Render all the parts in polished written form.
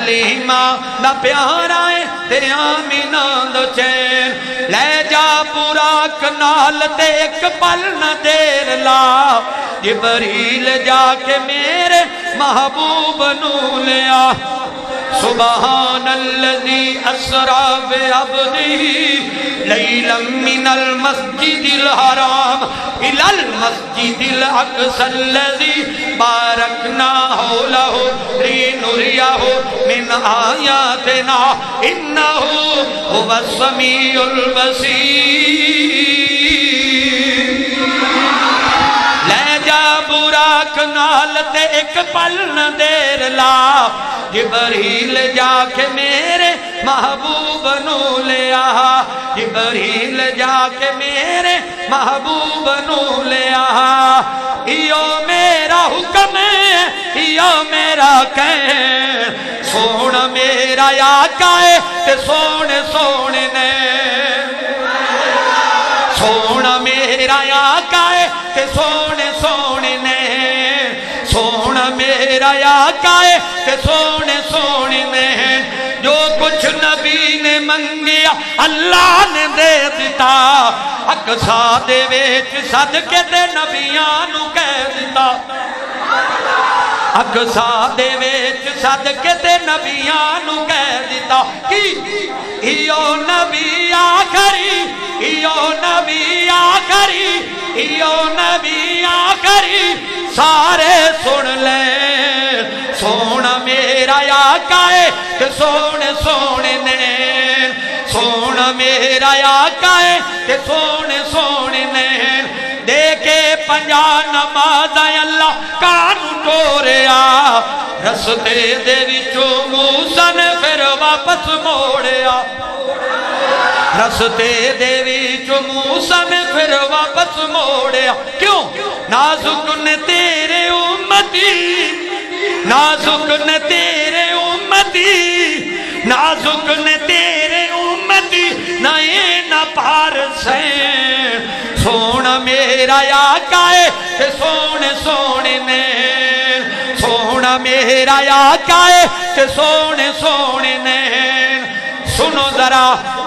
حلیمہ دا پیارا ہے تے آمینہ دا چین لے جا براق نال تے ایک پل نہ دیر لا جبریل جا کے میرے محبوب نو لیا سبحان الذي أسرى بعبده ليلا من المسجد الحرام إلى المسجد الأقصى الذي باركنا حوله لنريه من آياتنا إنه هو السميع البصير لے جا براق نال تے ایک پل نہ دیر لا جبریل جا کے میرے محبوب نو لیا جبریل جا کے میرے محبوب نو لیا ایو میرا حکم ہے ایو میرا کہن سونا میرا آقا ہے تے سونے سونے نے سونا میرا آقا ہے تے سونے سونے نے سونا میرا آقا ہے تے سونے سونے نے جو کچھ نبی نے منگیا اللہ نے دے دیتا اقصا دے ویچ صدقے تے نبیانو کہہ دیتا اقصا دے ویچ صدقے تے نبیانو کہہ دیتا کی ایو نبی آخری ایو نبی آخری ایو نبی آخری سارے سن لے سونا میرا آقا ہے کہ سونے سونے نے سونا میرا آقا ہے کہ سونے سونے نے دیکھے پنجا نماز اللہ کانو ٹوریا رستے دے وچوں موسیٰ نے پھر واپس موڑیا رستے دے وچوں موسیٰ نے پھر واپس موڑیا کیوں نازک نے تیرے امتی نازک نے تیرے امتی نازک نے تیرے امتی نہ یہ نہ پار سے سونا میرا آقا ہے کہ سونے سونے نے سونا میرا آقا ہے کہ سونے سونے نے سنو ذرا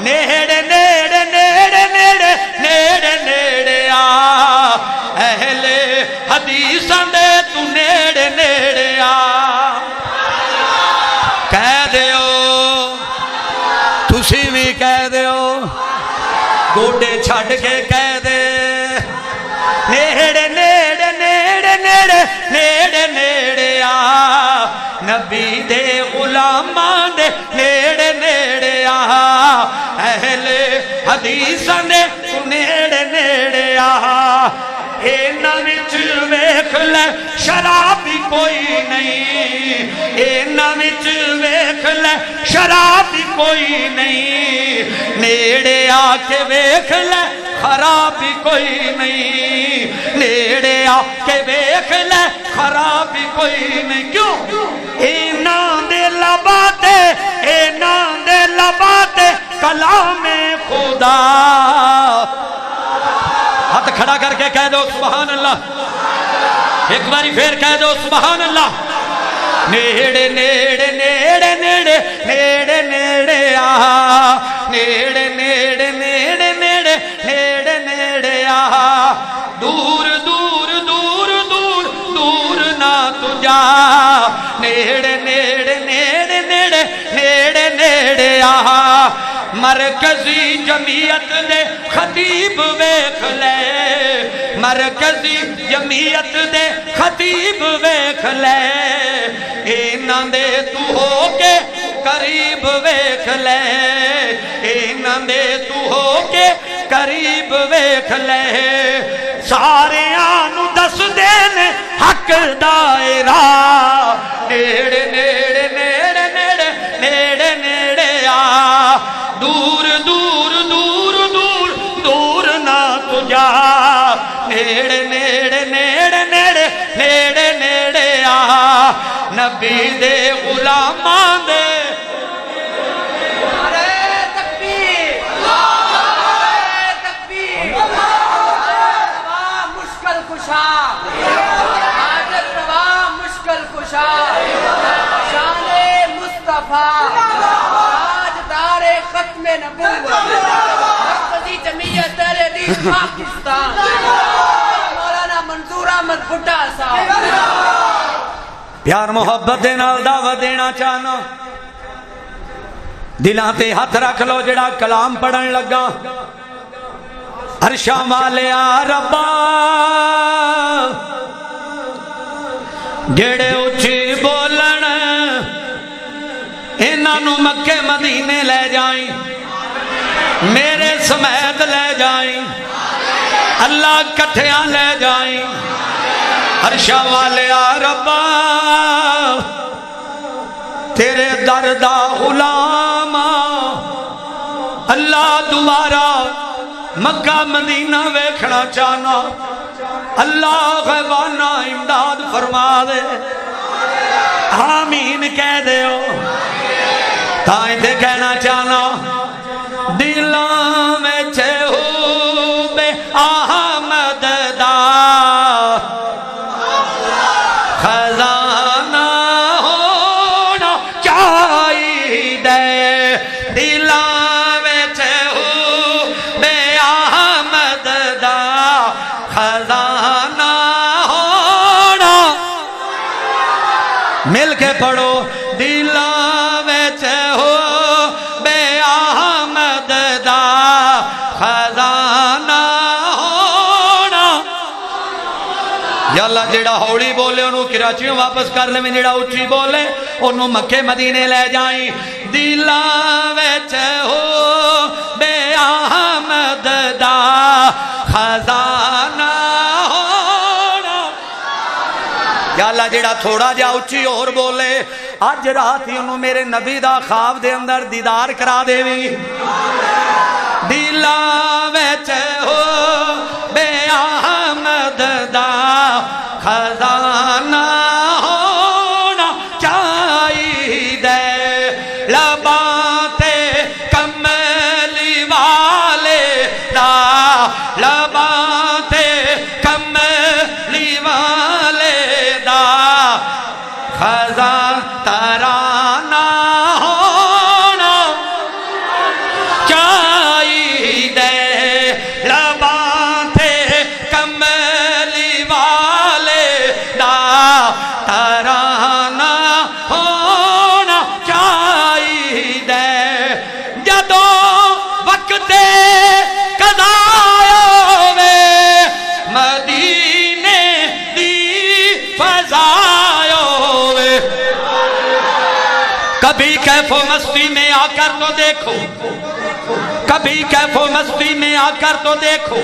نیڑے نیڑے نیڑے نیڑے نیڑے نیڑے آ اہل حدیثاں دے تو نیڑے نیڑے آ کہہ دیو تسی بھی کہہ دیو گوڑے چھڑ کے کہہ دے نیڑے نیڑے نیڑے نیڑے نیڑے نیڑے آ نبی دے غلامان دے نیڑے نیڑے آ اہل حدیثاں دے تو نیڑے نیڑے آ اینا وچ ویکھ لے شرابی کوئی نہیں اینا وچ ویکھ لے شرابی کوئی نہیں نیڑے آ کے ویکھ لے خرابی کوئی نہیں نیڑے آ کے ویکھ لے خرابی کوئی نہیں کیوں اینا دے لباتے اینا دے لباتے کلام خدا ہاتھ کھڑا کر کے کہہ دو سبحان اللہ ایک باری پھر کہہ دو سبحان اللہ نیڑے نیڑے نیڑے نیڑے نیڑے نیڑے آ نیڑے نیڑے نیڑے نیڑے نیڑے نیڑے آ دور دور دور دور دور نہ تجا نیڑے نیڑے نیڑے نیڑے نیڑے نیڑے آ مرکزی جمعیت دے خطیب ویکھ لے مرکزی جمعیت دے خطیب ویکھ لے اینا دے تو ہو کے قریب ویکھ لے اینا دے تو ہو کے قریب ویکھ لے سارے آنو دس دین حق دائرہ نیڑے نیڑے نیڑے نیڑے نیڑے نیڑے آ دور دور دور دور دور نہ تجا نیڑے نیڑے نیڑے نیڑے نیڑے نیڑے آ نبی دے غلامان دے شان مصطفیٰ نبوت مرکزی جمعیت اہل حدیث پاکستان مولانا منظور احمد بھٹا صاحب پیار محبت دے نال دعوت دینا چاہنا دلاں تے ہاتھ رکھ لو جڑا کلام پڑھن لگا عرشاں والے آ ربا جڑے اچھی بولن انہاں نو مکے مدینے لے جائیں میرے سمیت لے جائیں اللہ کٹھیاں لے جائیں عرشاں والے آ ربا تیرے در دا غلام اللہ دوبارہ مکہ مدینہ ویکھنا چاہنا اللہ غیبانہ امداد فرما دے آمین کہہ دے ہو تائیں دے کہنا چاہنا دلاں میں چھو بے احمد دا خزانہ ہونا چاہیے دلاں میں چھو بے احمد دا خزانہ ہونا مل کے پڑھو دلاں میں چھو بے احمد دا خزانہ ہونا یا اللہ جڑا ہوڑی بولے انہوں کراچیوں واپس کر لیں جڑا اچھی بولے انہوں مکے مدینے لے جائیں دلاں وچ ہو بے احمد دا خزانہ ہونا یا اللہ جڑا تھوڑا جا اچھی اور بولے آج رات ہی انہوں میرے نبی دا خواب دے اندر دیدار کرا دے بھی دلاں وچ ہو بے احمد دا خزانہ ہونا چاہیے لباں تے کملی والے دا لباں تے کملی والے دا خزانہ ترانہ ہونا چاہیے لباں تے کملی والے دا ترانہ ہونا چاہیے جدو وقت قضا ہوے مدینے دی فضا ہوے کبھی کیف و مستی میں آ کر تو دیکھو کبھی کیف و مستی میں آ کر تو دیکھو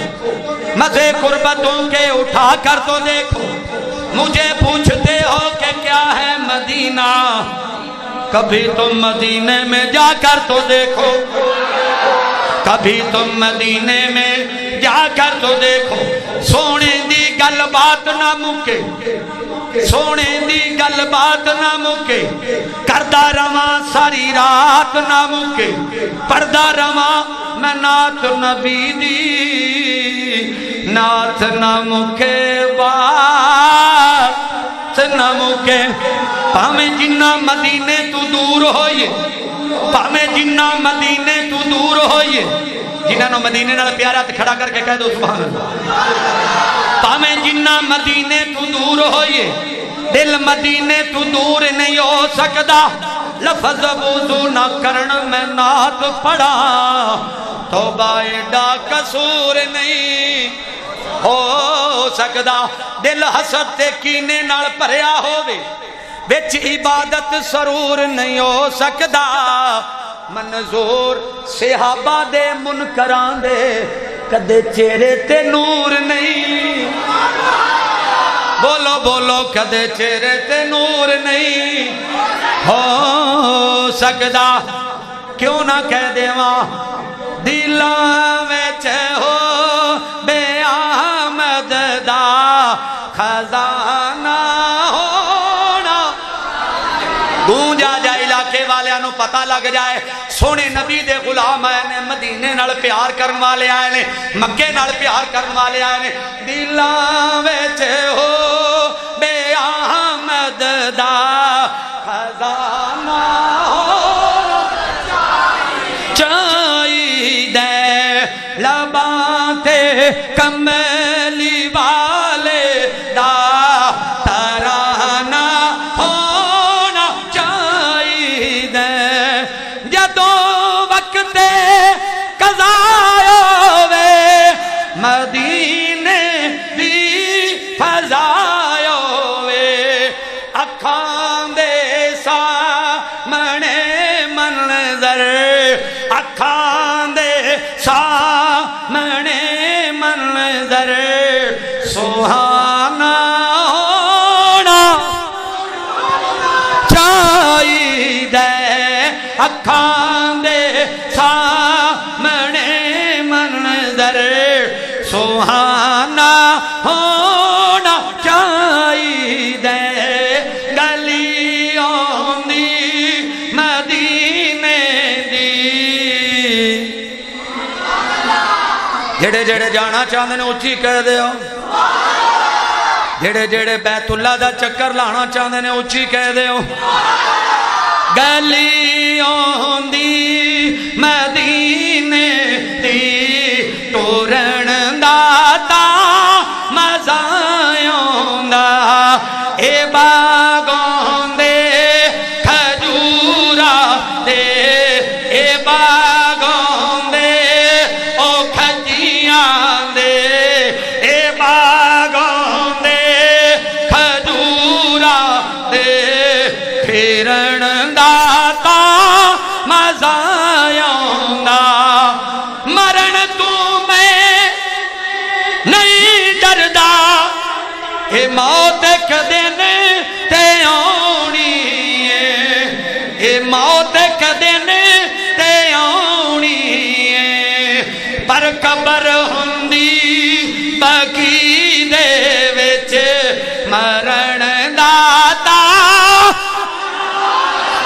مزے قربتوں کے اٹھا کر تو دیکھو مجھے پوچھتے ہو کہ کیا ہے مدینہ کبھی تم مدینے میں جا کر تو دیکھو کبھی تم مدینے میں جا کر تو دیکھو سونے دی گل بات نہ مکے سونے دی گل بات نہ مکے کردہ رواں ساری رات نہ مکے پردہ رواں میں نات نبی دی نات نہ مکے بات نہ مکے پامیں جنہ مدینے تو دور ہوئے پامیں جنہ مدینے تو دور ہوئے جنہاں نو مدینے نال پیارا تے کھڑا کر کے کہہ دو سبحان اللہ پامیں جنہ مدینے تو دور ہوئے دل مدینے تو دور نہیں ہو سکدا لفظ وضو نہ کرن میں نات پڑھا توبہ ایڈا قصور نہیں ہو سکدا دل حسد تے کینے نال بھریا ہووے وچ عبادت سرور نہیں ہو سکدا منظور صحابہ دے منکران دے کدے چہرے تے نور نہیں بولو بولو کدے چہرے تے نور نہیں ہو سکدا کیوں نہ کہہ دیواں دلاں وچ ہو بے احمد دا خزانہ ہونا گونجا جا علاقے والے انہوں پتہ لگ جائے سونے نبی دے غلام آئے نے مدینے نال پیار کرن والے آئے نے مکے نال پیار کرن والے آئے نے دلاں وچ ہو بے احمد دا خزانہ ہونا چاہیے لباں تے کملی والے دا ترانہ ہونا چاہیے جدوں وقت قضا ہووے مدینے دی فضا ہووے اکھاں دے سامنے منظر اکھاں دے سامنے منظر سہانا ہونا چاہیے اکھاں دے سامنے منظر سہانا ہونا چاہیے گلیوں دی مدینے دی جڑے جڑے جانا چاہتے ہیں اچھی کہہ دیو جڑے جڑے بیت اللہ دا چکر لانا چاہتے ہیں اچھی کہہ دیو گلیوں دی مدینے دی ٹورن دا مزہ آوندا اے باغوں دے کھجورا دے اے باغوں دے او کھجیاں دے اے باغوں دے کھجورا دے پھرن دا مزہ آوندا مرن تو میں نہیں ڈردا اے موت ایک دن تے آنی ہے اے موت ایک دن تے آنی ہے پر قبر ہوندی باقی دے وچ مرن دا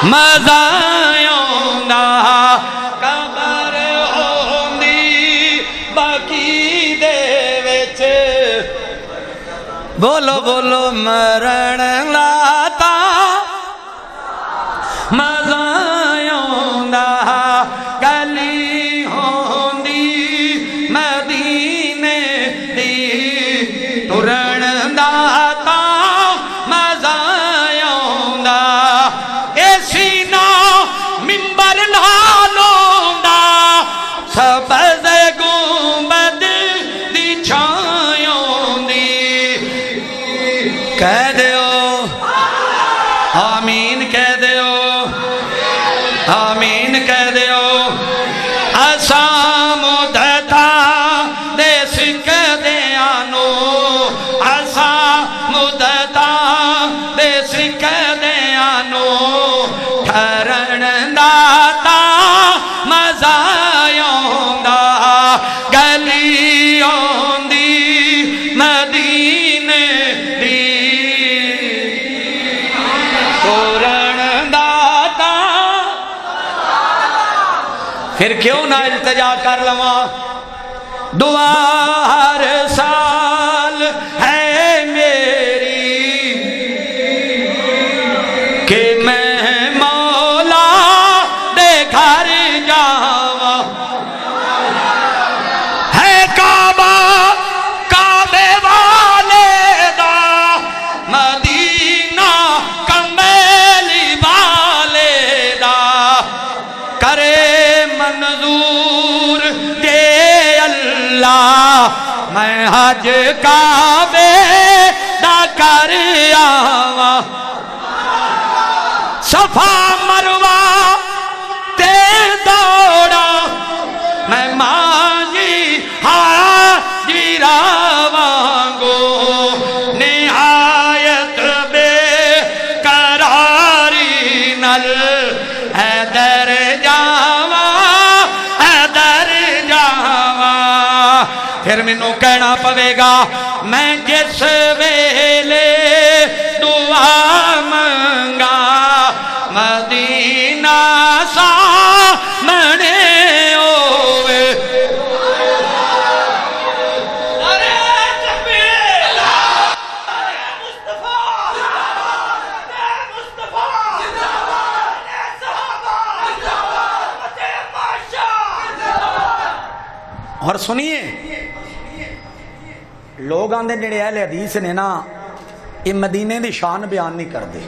مزہ آوندا قبر ہوندی باقی دے وچ بولو بولو مرن لاتا مزہ آوندا گلی ہوندی مدینے دی ٹرن دا مزہ آوندا اے سینہ منبر لالوندا سبز گنبد دی چھایوں دی کہہ دیو آمین کہہ دیو آمین کہہ دیو اساں مدتا دے سکھ دیانو اساں مدتا دے سکھ دیانو ٹھرن دا مزہ آوندا گلیوں دی مدینے دی ٹورن دا پھر کیوں نہ التجا کر لواں دعا ہر سال ہے میری کہ میں مولا دے گھر جاواں ہے کعبہ کعبے والے دا مدینہ کملی والے دا کرے منظور دے اللہ میں حج کعبے دا کر آواں صفا مروہ تے دوڑا میں مانگی حاجرہ وانگو نہایت بے قراری نل حیدر جاواں پھر مینوں کہنا پوے گا میں جس ویلے دعا منگا مدینہ سامنے ہووے اور سنیے لوگ آندے جڑے اہل حدیث نے نا یہ مدینے دی شان بیان نہیں کرتے.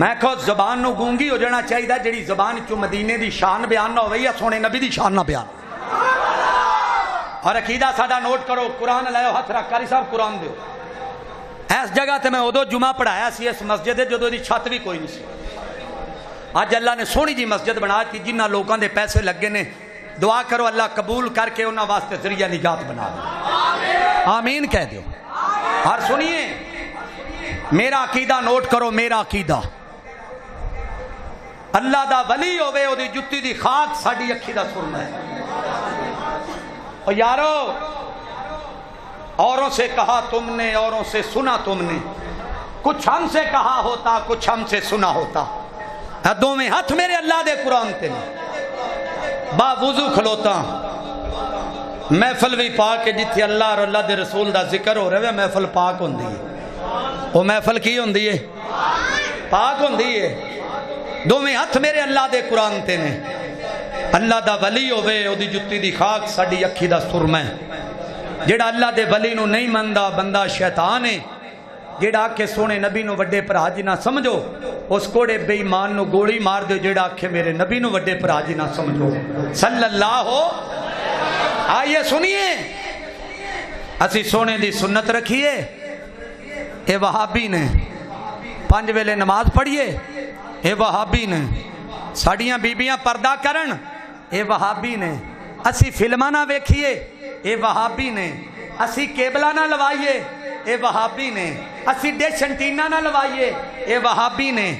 میں کہو زبان نو گونگی ہو جانا چاہیے جڑی زبان چو مدینے دی شان بیان نہ ہوئی یا سونے نبی دی شان نہ بیان. اور عقیدہ ساڈا نوٹ کرو, قرآن لائے ہاتھ رکھ کاری صاحب قرآن دیو. اس جگہ تے میں ادو جمعہ پڑھایا سی اس مسجد جدو دی چھت بھی کوئی نہیں سی. اج اللہ نے سونی جی مسجد بنا دی جنہ لوگوں دے پیسے لگے نے. دعا کرو اللہ قبول کر کے انہاں واسطے ذریعہ نجات بنا دے. آمین کہہ دیو. اور سنیے میرا عقیدہ نوٹ کرو, میرا عقیدہ اللہ دا ولی ہوئے او دی جتی دی خاک ساڑی اکھی دا سرنا ہے. اور یارو اوروں سے کہا تم نے, اوروں سے سنا تم نے, کچھ ہم سے کہا ہوتا کچھ ہم سے سنا ہوتا. دو میں ہاتھ میرے اللہ دے قرآن تے با وضو کھلوتا محفل بھی پاک ہے جتھے اللہ اور اللہ دے رسول دا ذکر ہو رہے محفل پاک ہوندی ہے. وہ محفل کی ہوندی ہے؟ پاک ہوندی ہے. دو میں ہاتھ میرے اللہ دے قرآن تے نے. اللہ دا ولی ہوئے او دی جتی دی خاک ساڑی اکھی دا سرما ہے. جیڑا اللہ دے ولی نو نہیں مندہ بندہ شیطان ہے. جیڑا آکھے سونے نبی نو وڈے پرا جی نہ سمجھو اس کوڑے بے ایمان نو گوڑی مار دے. جیڑا آکھے میرے نبی نو وڈے پرا جی نہ سمجھو صلی اللہ ہو. آئیے سنیے اسی سونے دی سنت رکھیے. اے وہابی نے 5 ویلے نماز پڑھیے. اے وہابی نے ساڑیاں بیبیاں پردہ کرن. اے وہابی نے اسی فلمہ نہ ویکھیے. اے وہابی نے اسی کیبلہ نہ لوائیے. اے وہابی نے اسی ڈیش انٹینا نہ لوائیے. اے وہابی نے